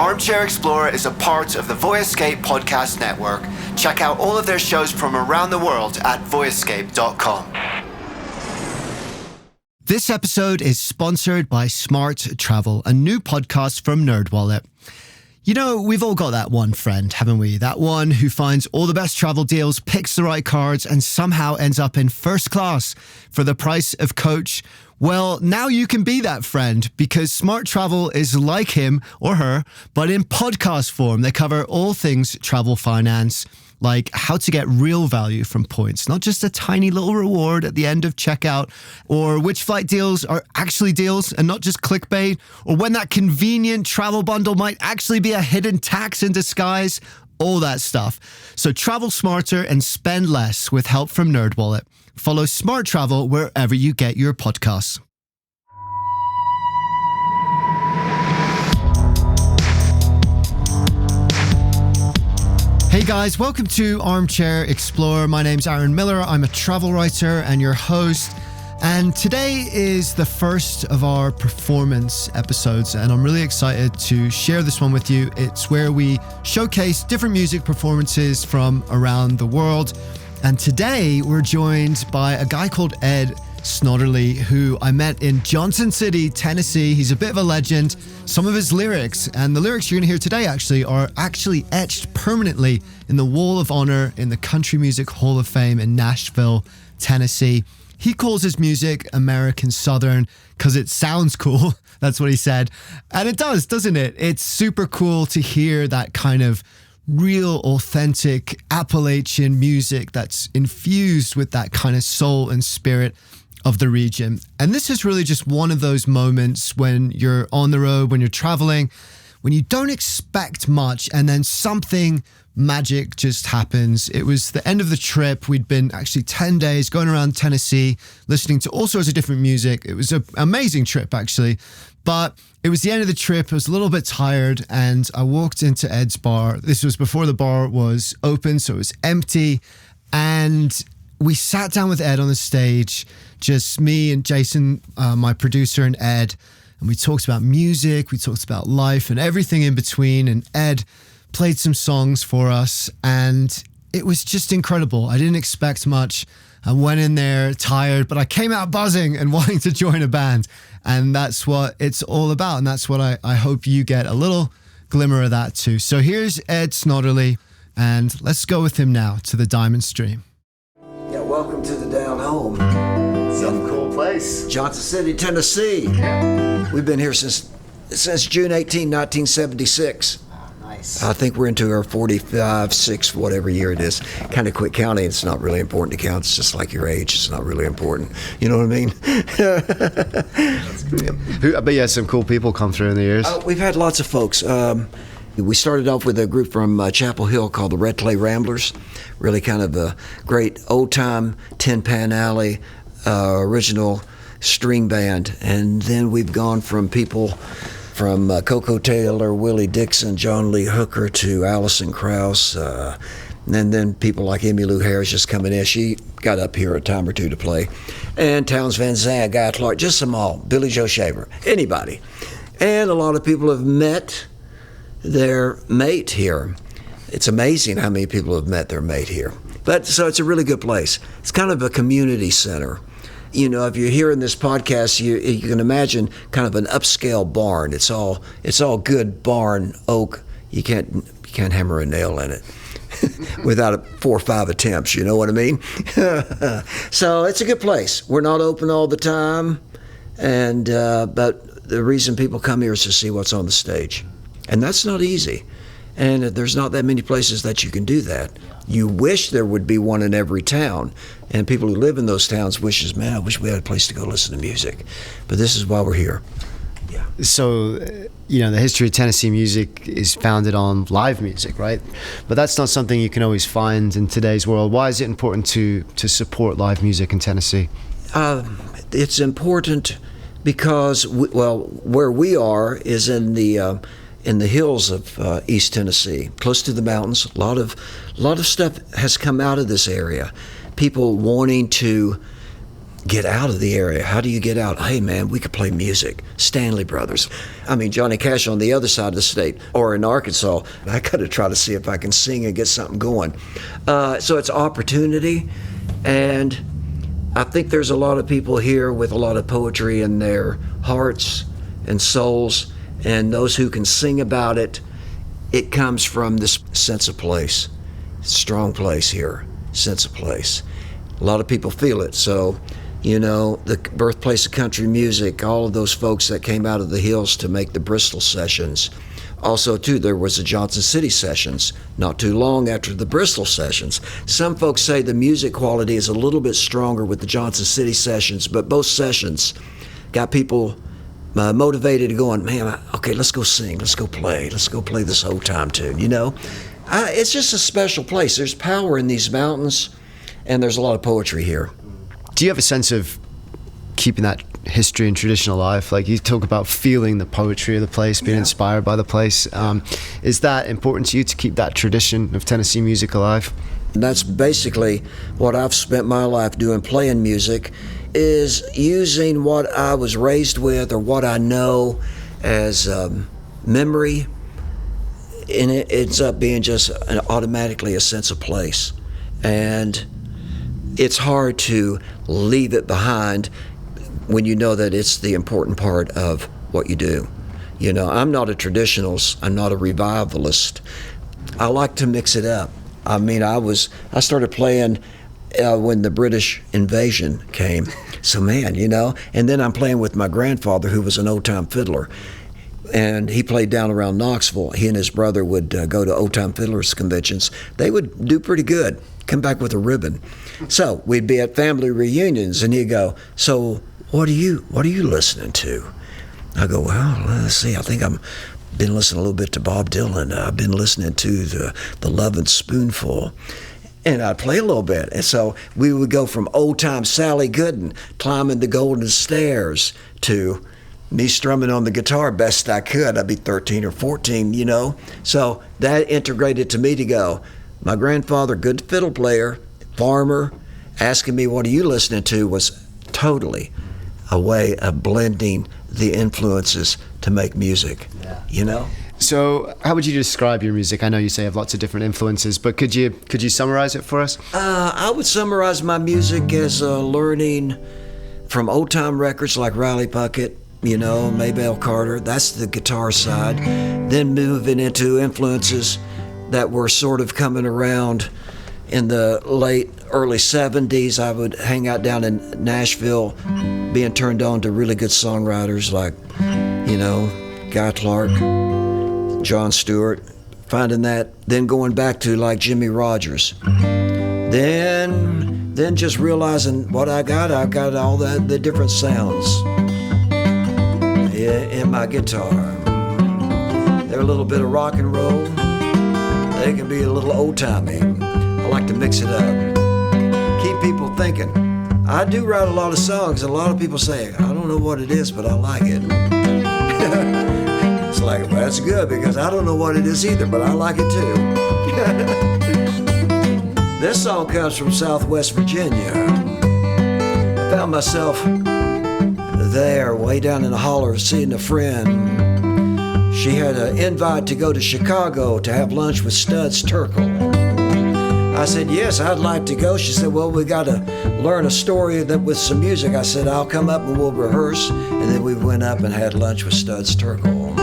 Armchair Explorer is a part of the Voyescape podcast network. Check out all of their shows from around the world at voyescape.com. This episode is sponsored by Smart Travel, a new podcast from NerdWallet. You know, we've all got that one friend, haven't we? That one who finds all the best travel deals, picks the right cards, and somehow ends up in first class for the price of coach. Well, now you can be that friend because Smart Travel is like him or her, but in podcast form. They cover all things travel finance, like how to get real value from points, not just a tiny little reward at the end of checkout, or which flight deals are actually deals and not just clickbait, or when that convenient travel bundle might actually be a hidden tax in disguise, all that stuff. So travel smarter and spend less with help from NerdWallet. Follow Smart Travel wherever you get your podcasts. Hey guys, welcome to Armchair Explorer. My name's Aaron Miller. I'm a travel writer and your host. And today is the first of our performance episodes, and I'm really excited to share this one with you. It's where we showcase different music performances from around the world. And today we're joined by a guy called Ed Snodderly, who I met in Johnson City, Tennessee. He's a bit of a legend. Some of his lyrics, and the lyrics you're going to hear today are actually etched permanently in the Wall of Honor in the Country Music Hall of Fame in Nashville, Tennessee. He calls his music American Southern because it sounds cool. That's what he said. And it does, doesn't it? It's super cool to hear that kind of real, authentic Appalachian music that's infused with that kind of soul and spirit of the region. And this is really just one of those moments when you're on the road, when you're traveling, when you don't expect much and then something magic just happens. It was the end of the trip. We'd been actually 10 days going around Tennessee, listening to all sorts of different music. It was an amazing trip, actually. But it was the end of the trip. I was a little bit tired and I walked into Ed's bar. This was before the bar was open, so it was empty. And we sat down with Ed on the stage, just me and Jason, my producer, and Ed. And we talked about music, we talked about life and everything in between. And Ed played some songs for us and it was just incredible. I didn't expect much. I went in there tired, but I came out buzzing and wanting to join a band. And that's what it's all about. And that's what I hope you get a little glimmer of that too. So here's Ed Snodderly, and let's go with him now to the Diamond Stream. Yeah, welcome to the Down Home. Some cool place. Johnson City, Tennessee. Yeah. We've been here since June 18, 1976. I think we're into our 45, 6, whatever year it is. Kind of quit counting. It's not really important to count. It's just like your age. It's not really important. You know what I mean? I bet you had some cool people come through in the years. We've had lots of folks. We started off with a group from Chapel Hill called the Red Clay Ramblers. Really kind of a great old-time Tin Pan Alley original string band. And then we've gone from people from Coco Taylor, Willie Dixon, John Lee Hooker to Alison Krauss, and then people like Emmylou Harris just coming in. She got up here a time or two to play. And Townes Van Zandt, Guy Clark, just some all, Billy Joe Shaver, anybody. And a lot of people have met their mate here. It's amazing how many people have met their mate here. But so it's a really good place. It's kind of a community center. You know, if you're hearing this podcast, you can imagine kind of an upscale barn. It's all good barn oak. You can't hammer a nail in it without 4 or 5 attempts. You know what I mean? So it's a good place. We're not open all the time, and but the reason people come here is to see what's on the stage, and that's not easy. And there's not that many places that you can do that. You wish there would be one in every town, and people who live in those towns wishes, man, I wish we had a place to go listen to music. But this is why we're here. Yeah. So, the history of Tennessee music is founded on live music, right? But that's not something you can always find in today's world. Why is it important to support live music in Tennessee? It's important because, where we are is in the hills of East Tennessee, close to the mountains. A lot of stuff has come out of this area. People wanting to get out of the area. How do you get out? Hey, man, we could play music. Stanley Brothers. I mean, Johnny Cash on the other side of the state, or in Arkansas. I got to try to see if I can sing and get something going. So it's opportunity, and I think there's a lot of people here with a lot of poetry in their hearts and souls, and those who can sing about it. It comes from this sense of place, strong place here, sense of place. A lot of people feel it. So, you know, the birthplace of country music, all of those folks that came out of the hills to make the Bristol sessions. Also, too, there was the Johnson City sessions, not too long after the Bristol sessions. Some folks say the music quality is a little bit stronger with the Johnson City sessions, but both sessions got people motivated to going, man, okay, let's go sing, let's go play this old time tune, you know? It's just a special place. There's power in these mountains, and there's a lot of poetry here. Do you have a sense of keeping that history and tradition alive? Like, you talk about feeling the poetry of the place, being inspired by the place. Is that important to you, to keep that tradition of Tennessee music alive? And that's basically what I've spent my life doing, playing music, is using what I was raised with or what I know as memory, and it ends up being just automatically a sense of place. And it's hard to leave it behind when you know that it's the important part of what you do. You know, I'm not a traditionalist, I'm not a revivalist. I like to mix it up. I mean, I started playing when the British invasion came. So, man, you know, and then I'm playing with my grandfather, who was an old-time fiddler. And he played down around Knoxville. He and his brother would go to old-time fiddlers conventions. They would do pretty good, come back with a ribbon. So we'd be at family reunions, and he'd go, so what are you listening to? I go, well, let's see, I think I've been listening a little bit to Bob Dylan. I've been listening to the Lovin' Spoonful. And I'd play a little bit. And so we would go from old-time Sally Gooden, climbing the golden stairs, to me strumming on the guitar best I could. I'd be 13 or 14, you know. So that integrated to me to go, my grandfather, good fiddle player, farmer, asking me, what are you listening to, was totally a way of blending the influences to make music, you know? So how would you describe your music? I know you say you have lots of different influences, but could you summarize it for us? I would summarize my music as learning from old-time records like Riley Puckett, you know, Maybelle Carter. That's the guitar side. Then moving into influences that were sort of coming around in the early 70s. I would hang out down in Nashville, being turned on to really good songwriters like, you know, Guy Clark, John Stewart, finding that, then going back to like Jimmy Rogers. Then just realizing what I got all the different sounds in my guitar. They're a little bit of rock and roll. They can be a little old-timey. I like to mix it up. Keep people thinking. I do write a lot of songs, and a lot of people say, I don't know what it is, but I like it. It's like, well, that's good, because I don't know what it is either, but I like it too. This song comes from Southwest Virginia. I found myself there, way down in the holler, seeing a friend. She had an invite to go to Chicago to have lunch with Studs Terkel. I said, yes, I'd like to go. She said, well, we got to learn a story with some music. I said, I'll come up and we'll rehearse. And then we went up and had lunch with Studs Terkel.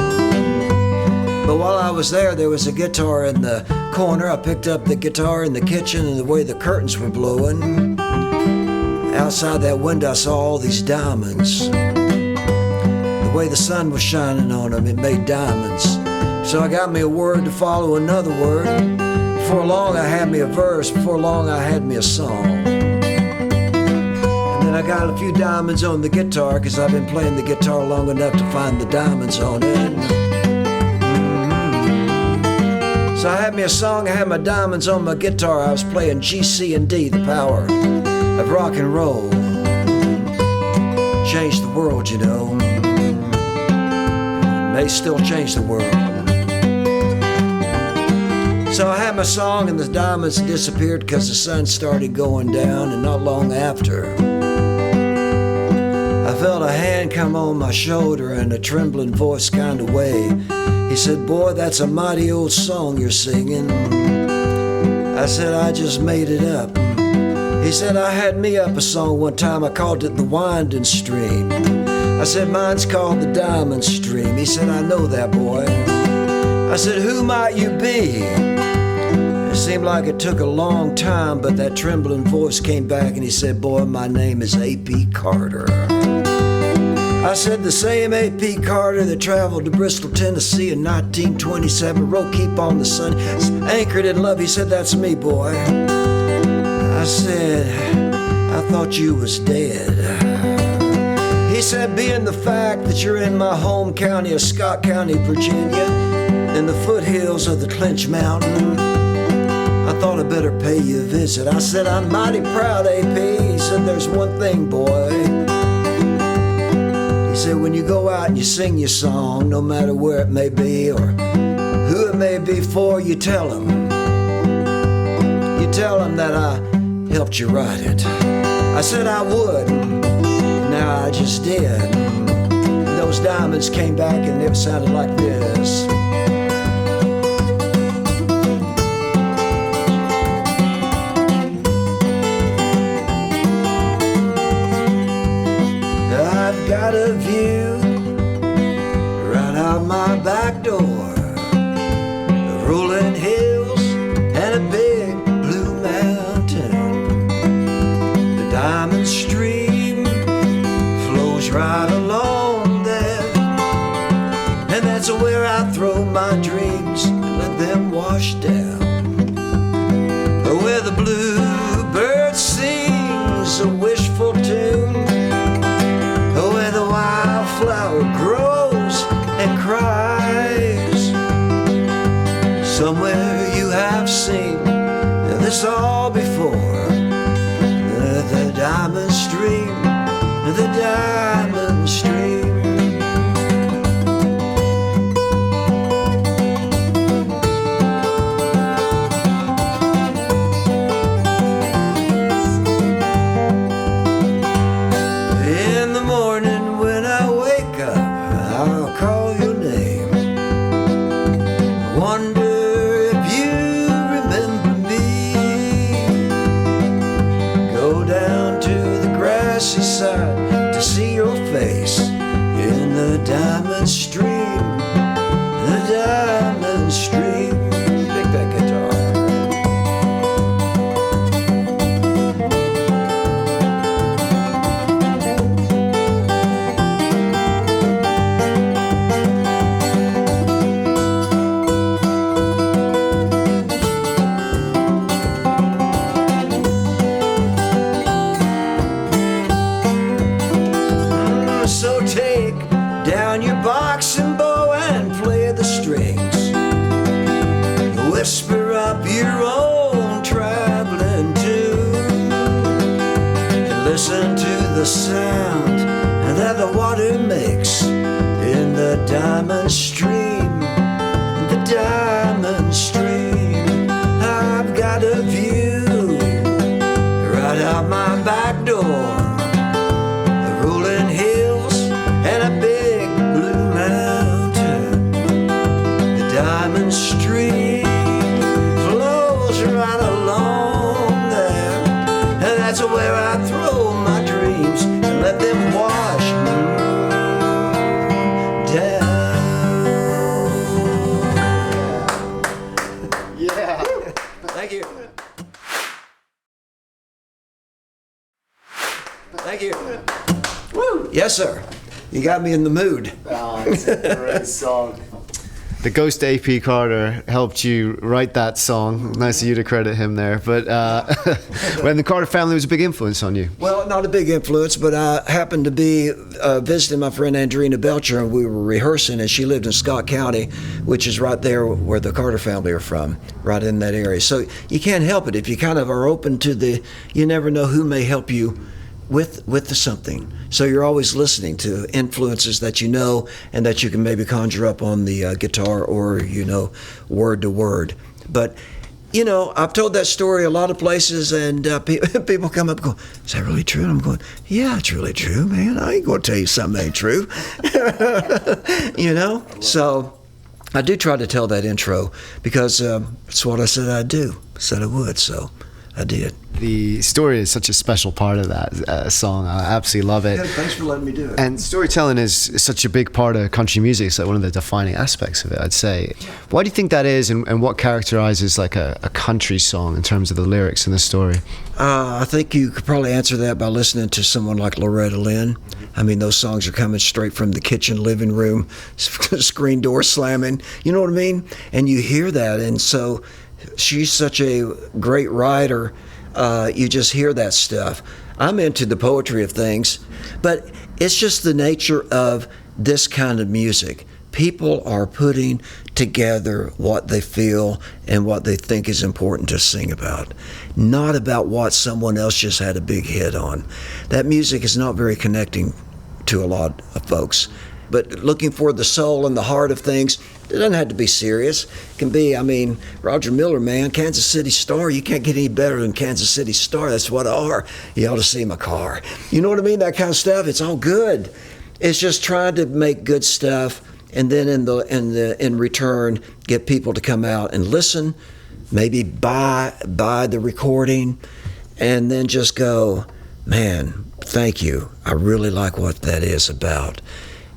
But while I was there was a guitar in the corner. I picked up the guitar in the kitchen, and the way the curtains were blowing, outside that window I saw all these diamonds. The way the sun was shining on them, it made diamonds. So I got me a word to follow another word. Before long I had me a verse, before long I had me a song. And then I got a few diamonds on the guitar, because I've been playing the guitar long enough to find the diamonds on it. So I had me a song, I had my diamonds on my guitar. I was playing G, C, and D, the power of rock and roll. Changed the world, you know. May still change the world. So I had my song, and the diamonds disappeared because the sun started going down. And not long after, felt a hand come on my shoulder and a trembling voice kind of way. He said, boy, that's a mighty old song you're singing. I said, I just made it up. He said, I had me up a song one time. I called it The Winding Stream. I said, mine's called The Diamond Stream. He said, I know that, boy. I said, who might you be? It seemed like it took a long time, but that trembling voice came back and he said, boy, my name is A.P. Carter. I said, the same A.P. Carter that traveled to Bristol, Tennessee in 1927, wrote Keep on the Sun, anchored in love. He said, that's me, boy. I said, I thought you was dead. He said, being the fact that you're in my home county of Scott County, Virginia, in the foothills of the Clinch Mountain, I thought I'd better pay you a visit. I said, I'm mighty proud, A.P. He said, there's one thing, boy. He said, when you go out and you sing your song, no matter where it may be or who it may be for, you tell them. You tell them that I helped you write it. I said I would. Now I just did. And those diamonds came back and it sounded like this. I've got a view right out my back door, the rolling hills and a big blue mountain. The diamond stream flows right along there, and that's where I throw my dreams and let them wash down. Where the bluebird sings a wishful tune, where the wildflower grows and cries. Somewhere you have seen this all before. The diamond stream, the diamond stream. In the morning when I wake up, I'll call your name. I wonder if you remember me. Go down to the grassy side to see your face in the diamond stream, the diamond stream. Take that guitar. So take down your box and bow and play the strings. Whisper up your own traveling tune, and listen to the sound that the water makes in the diamond stream, the diamond stream. I've got a view right out my back door, rolling hills and a big blue mountain. The diamond stream flows right along there, and that's where I throw my dreams and let them wash down. Yeah. Thank you. Thank you. Woo! Yes, sir. You got me in the mood. Oh, it's a great song. The ghost A.P. Carter helped you write that song. Nice of you to credit him there. But when the Carter family was a big influence on you. Well, not a big influence, but I happened to be visiting my friend Andrina Belcher, and we were rehearsing, and she lived in Scott County, which is right there where the Carter family are from, right in that area. So you can't help it. If you kind of are open to you never know who may help you with the something. So you're always listening to influences that you know and that you can maybe conjure up on the guitar or, word to word. But you know, I've told that story a lot of places, and people come up and go, is that really true? And I'm going, yeah, it's really true, man. I ain't going to tell you something that ain't true. You know? So I do try to tell that intro because it's what I said I'd do. I said I would, so I did. The story is such a special part of that song. I absolutely love it. Yeah, thanks for letting me do it. And storytelling is such a big part of country music. It's like one of the defining aspects of it, I'd say. Why do you think that is, and what characterizes like a country song in terms of the lyrics and the story? I think you could probably answer that by listening to someone like Loretta Lynn. I mean, those songs are coming straight from the kitchen, living room, screen door slamming. You know what I mean? And you hear that, and so she's such a great writer. You just hear that stuff. I'm into the poetry of things, but it's just the nature of this kind of music. People are putting together what they feel and what they think is important to sing about, not about what someone else just had a big hit on. That music is not very connecting to a lot of folks. But looking for the soul and the heart of things, it doesn't have to be serious. It can be, I mean, Roger Miller, man, Kansas City Star. You can't get any better than Kansas City Star. That's what I are. You ought to see my car. You know what I mean? That kind of stuff. It's all good. It's just trying to make good stuff, and then in return, get people to come out and listen, maybe buy the recording, and then just go, man, thank you. I really like what that is about.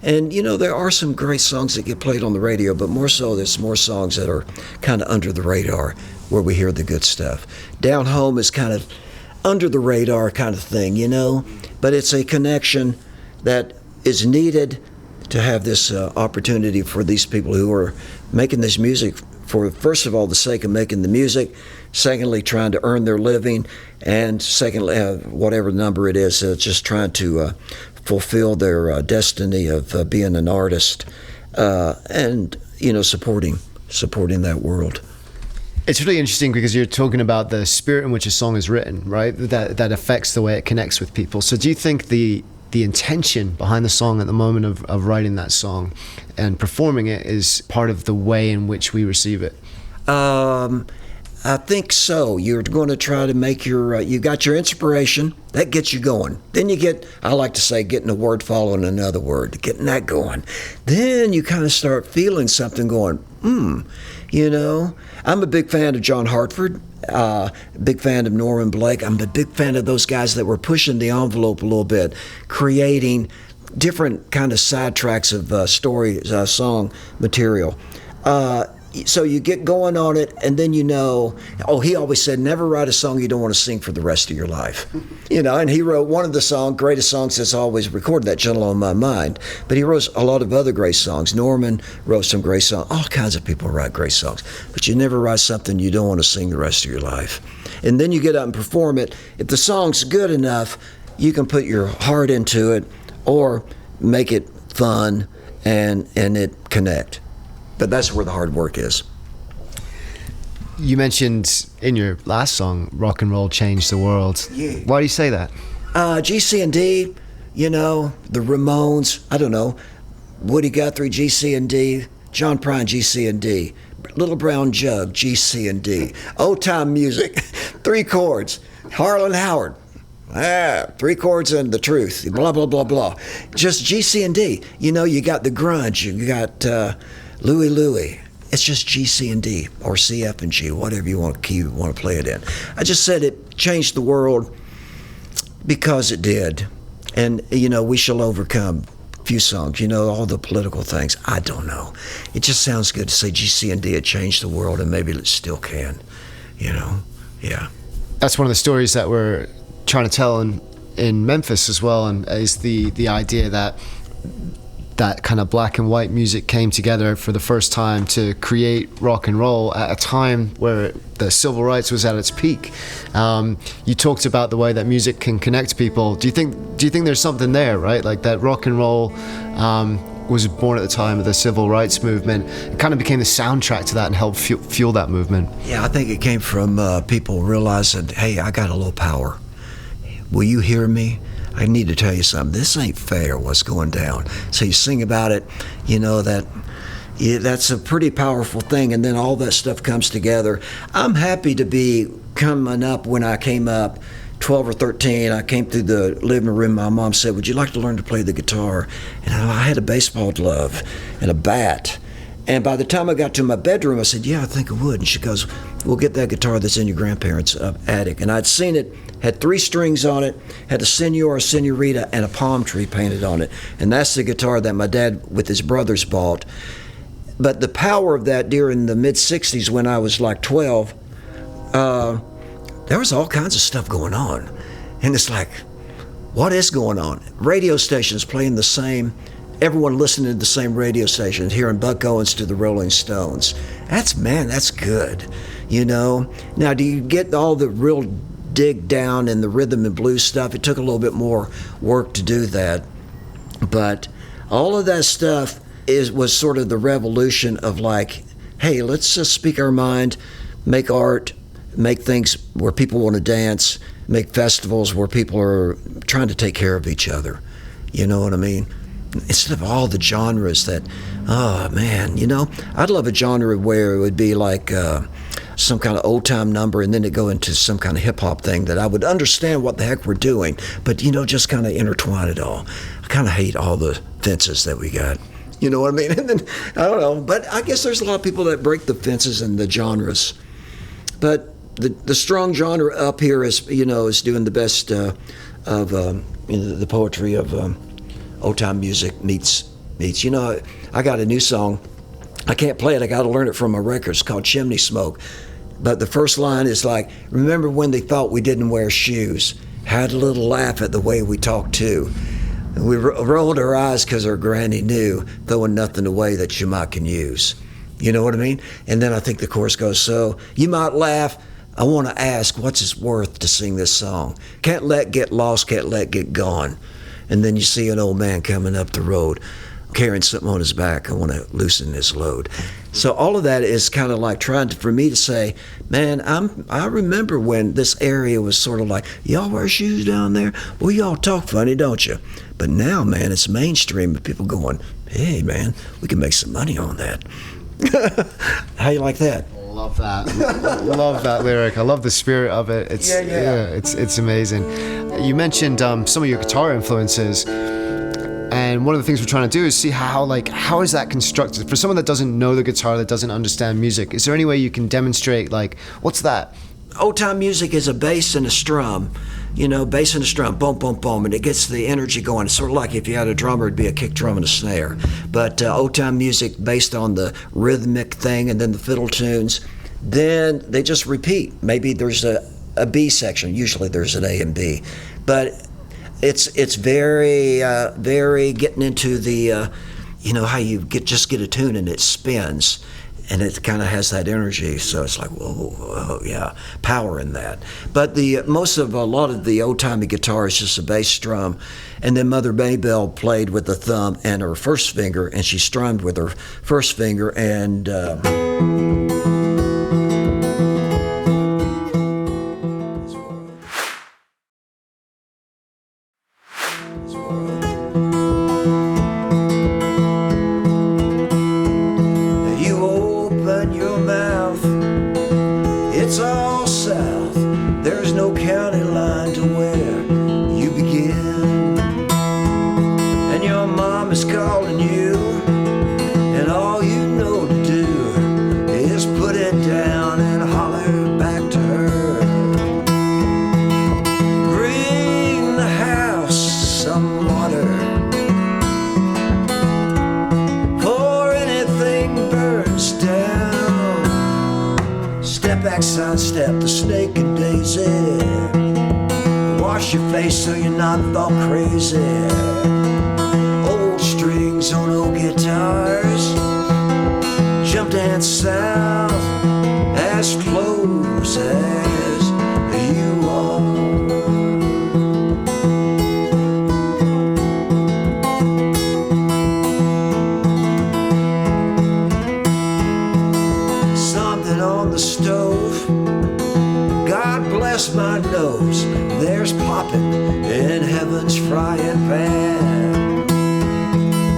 And, you know, there are some great songs that get played on the radio, but more so there's more songs that are kind of under the radar where we hear the good stuff. Down Home is kind of under the radar kind of thing, you know, but it's a connection that is needed to have this opportunity for these people who are making this music for, first of all, the sake of making the music, secondly, trying to earn their living, and secondly, whatever number it is, just trying to fulfill their destiny of being an artist, and, you know, supporting that world. It's really interesting because you're talking about the spirit in which a song is written, right? That affects the way it connects with people. So do you think the intention behind the song at the moment of writing that song and performing it is part of the way in which we receive it? I think so. You're going to try to make you got your inspiration. That gets you going. Then you get, I like to say, getting a word following another word, getting that going. Then you kind of start feeling something going, you know. I'm a big fan of John Hartford, big fan of Norman Blake. I'm a big fan of those guys that were pushing the envelope a little bit, creating different kind of sidetracks of song material. So you get going on it, and then you know, he always said, never write a song you don't want to sing for the rest of your life. You know, and he wrote one of the greatest songs that's always recorded, That Gentle on My Mind. But he wrote a lot of other great songs. Norman wrote some great songs. All kinds of people write great songs. But you never write something you don't want to sing the rest of your life. And then you get up and perform it. If the song's good enough, you can put your heart into it or make it fun and it connect. But that's where the hard work is. You mentioned in your last song, rock and roll changed the world. Yeah. Why do you say that? GC&D, you know, the Ramones, I don't know, Woody Guthrie, GC&D, John Prine, GC&D, Little Brown Jug, GC&D, old time music, 3 chords, Harlan Howard, 3 chords and the truth, blah, blah, blah, blah. Just GC&D. You know, you got the grunge, you got Louie. It's just GC&D or CF and G, whatever you want to play it in. I just said it changed the world because it did. And, you know, we shall overcome. A few songs, you know, all the political things. I don't know. It just sounds good to say GC&D, it changed the world, and maybe it still can, you know? Yeah. That's one of the stories that we're trying to tell in Memphis as well, and is the idea that kind of black and white music came together for the first time to create rock and roll at a time where the civil rights was at its peak. You talked about the way that music can connect people. Do you think there's something there, right? Like that rock and roll was born at the time of the civil rights movement. It kind of became the soundtrack to that and helped fuel that movement. Yeah, I think it came from people realizing, hey, I got a little power. Will you hear me? I need to tell you something. This ain't fair, what's going down. So you sing about it, you know, that, Yeah, that's a pretty powerful thing, and then all that stuff comes together. I'm happy to be coming up. When I came up 12 or 13, I came through the living room. My mom said, "Would you like to learn to play the guitar?" And I had a baseball glove and a bat. And by the time I got to my bedroom, I said, "Yeah, I think I would." And she goes, "We'll get that guitar that's in your grandparents' attic." And I'd seen it, had 3 strings on it, had a senor, a senorita, and a palm tree painted on it. And that's the guitar that my dad with his brothers bought. But the power of that during the mid-'60s when I was like 12, there was all kinds of stuff going on. And it's like, what is going on? Radio stations playing the same, everyone listening to the same radio station, hearing Buck Owens to the Rolling Stones. That's good, you know? Now, do you get all the real dig down in the rhythm and blues stuff? It took a little bit more work to do that. But all of that stuff was sort of the revolution of like, hey, let's just speak our mind, make art, make things where people want to dance, make festivals where people are trying to take care of each other. You know what I mean? Instead of all the genres that, oh man, you know, I'd love a genre where it would be like some kind of old time number and then it go into some kind of hip hop thing that I would understand what the heck we're doing, but you know, just kind of intertwine it all. I kind of hate all the fences that we got. You know what I mean? And then, I don't know, but I guess there's a lot of people that break the fences and the genres. But the strong genre up here is, you know, is doing the best of you know, the poetry of old time music meets. You know, I got a new song. I can't play it. I got to learn it from my records. It's called Chimney Smoke. But the first line is like, remember when they thought we didn't wear shoes? Had a little laugh at the way we talked too. And we rolled our eyes because our granny knew, throwing nothing away that you might can use. You know what I mean? And then I think the chorus goes, so you might laugh. I want to ask, what's it worth to sing this song? Can't let get lost, can't let get gone. And then you see an old man coming up the road, carrying something on his back. I want to loosen this load. So all of that is kind of like trying to, for me to say, man, I remember when this area was sort of like, y'all wear shoes down there? Well, y'all talk funny, don't you? But now, man, it's mainstream with people going, hey, man, we can make some money on that. How you like that? Love that. Love that lyric. I love the spirit of it. It's it's amazing. You mentioned some of your guitar influences. And one of the things we're trying to do is see how is that constructed? For someone that doesn't know the guitar, that doesn't understand music, is there any way you can demonstrate, like, what's that? Old time music is a bass and a strum. You know, bass and a strum, boom, boom, boom, and it gets the energy going. It's sort of like if you had a drummer, it'd be a kick drum and a snare. But old time music based on the rhythmic thing and then the fiddle tunes, then they just repeat. Maybe there's a B section. Usually there's an A and B. But it's very getting into the, you know, how you just get a tune and it spins. And it kind of has that energy, so it's like, whoa, yeah, power in that. But a lot of the old-timey guitar is just a bass drum, and then Mother Maybelle played with the thumb and her first finger, and she strummed with her first finger, and it's all south. There's no county line to where you begin. And your mom is calling you, and all you know to do is put it down and holler back to her. Bring the house some water, for anything burns down. Step back, sidestep the snake and daisy. Wash your face so you're not thought crazy. Old strings on old guitars. Jump dance south as close as you are. On the stove, God bless my nose, there's popping in heaven's frying pan.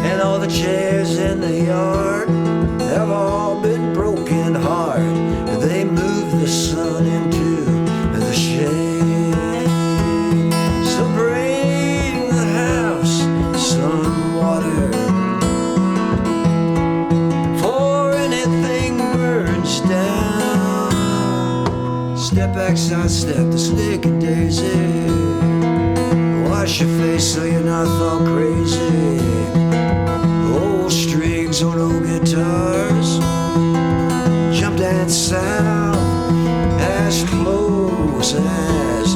And all the chairs in the yard back, sidestep the snake and daisy. Wash your face so you're not thought crazy. Old strings on old guitars. Jump dance south as close as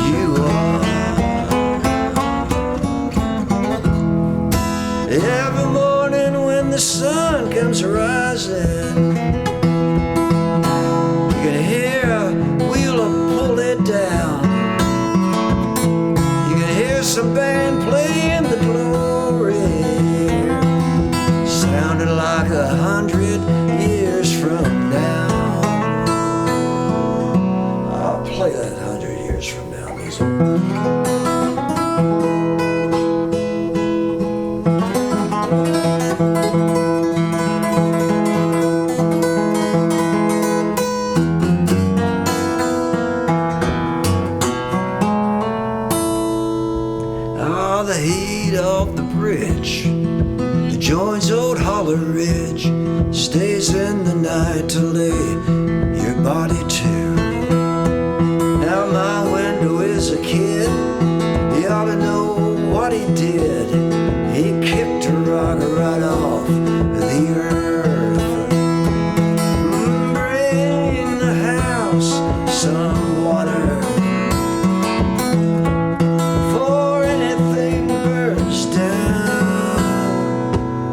you are. Every morning when the sun comes rising, you can hear a wheeler pull it down. You can hear some band playing the glory, sounding like 100 years from now. I'll play that 100 years from now, music. The heat of the bridge that joins old Holler Ridge stays in the night to lay your body to. Now my window is a kid, you ought to know what he did. He kicked a rock right off the earth. Bring the house some water.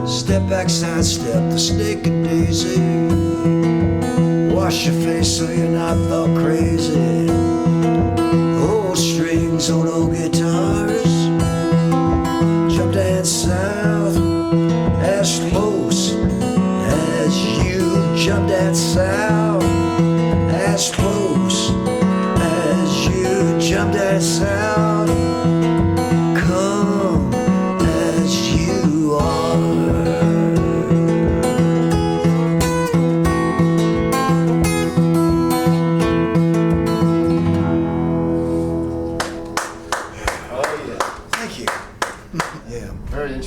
Step back, sidestep the snake and daisy. Wash your face so you're not thought crazy. Old strings on old guitars. Jump dance south as close as you. Jump dance south as close as you. Jump dance south. Come as you are.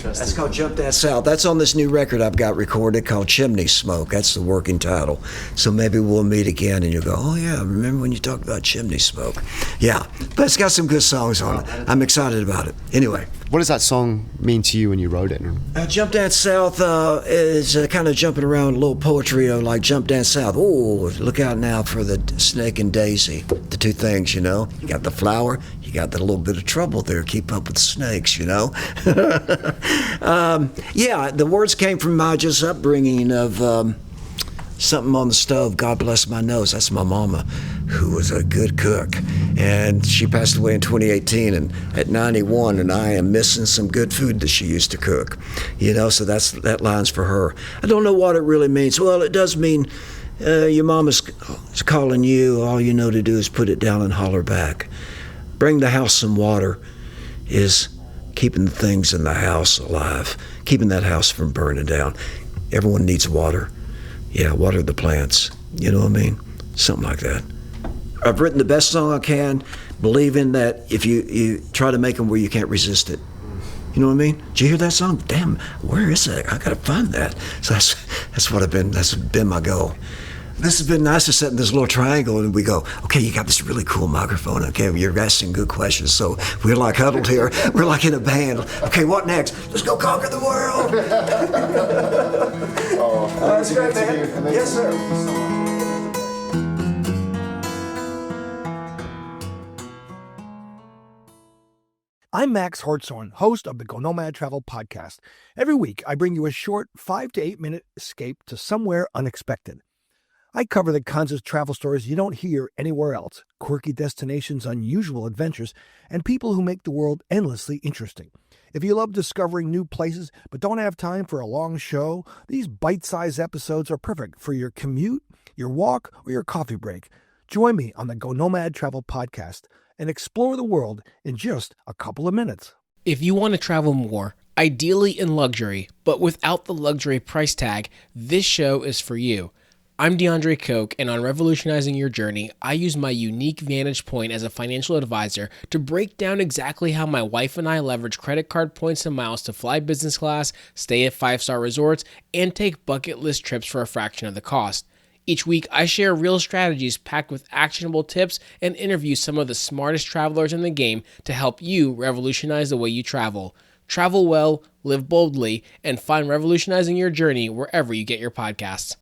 That's called Jump That South. That's on this new record I've got recorded called Chimney Smoke. That's the working title. So maybe we'll meet again and you'll go, oh yeah, remember when you talked about Chimney Smoke? Yeah, but it's got some good songs on it. I'm excited about it. Anyway. What does that song mean to you when you wrote it? Jump Dance South is kind of jumping around a little poetry of like Jump Dance South. Oh, look out now for the snake and daisy. The two things, you know. You got the flower, you got the little bit of trouble there. Keep up with the snakes, you know. Yeah, the words came from my just upbringing of something on the stove. God bless my nose. That's my mama, who was a good cook. And she passed away in 2018 and at 91, and I am missing some good food that she used to cook. You know, so that line's for her. I don't know what it really means. Well, it does mean your mama's calling you. All you know to do is put it down and holler back. Bring the house some water is keeping the things in the house alive, keeping that house from burning down. Everyone needs water. Yeah, water the plants. You know what I mean? Something like that. I've written the best song I can, believing that if you try to make them where you can't resist it. You know what I mean? Did you hear that song? Damn, where is it? I gotta find that. So that's been my goal. This has been nice to sit in this little triangle and we go, okay, you got this really cool microphone. Okay, you're asking good questions. So we're like huddled here. We're like in a band. Okay, what next? Let's go conquer the world. That's great, man. Yes, sir. I'm Max Hortzorn, host of the Go Nomad Travel Podcast. Every week, I bring you a short 5 to 8 minute escape to somewhere unexpected. I cover the kinds of travel stories you don't hear anywhere else, quirky destinations, unusual adventures, and people who make the world endlessly interesting. If you love discovering new places but don't have time for a long show, these bite-sized episodes are perfect for your commute, your walk, or your coffee break. Join me on the Go Nomad Travel Podcast and explore the world in just a couple of minutes. If you want to travel more, ideally in luxury, but without the luxury price tag, this show is for you. I'm DeAndre Koch, and on Revolutionizing Your Journey, I use my unique vantage point as a financial advisor to break down exactly how my wife and I leverage credit card points and miles to fly business class, stay at 5-star resorts, and take bucket list trips for a fraction of the cost. Each week, I share real strategies packed with actionable tips and interview some of the smartest travelers in the game to help you revolutionize the way you travel. Travel well, live boldly, and find Revolutionizing Your Journey wherever you get your podcasts.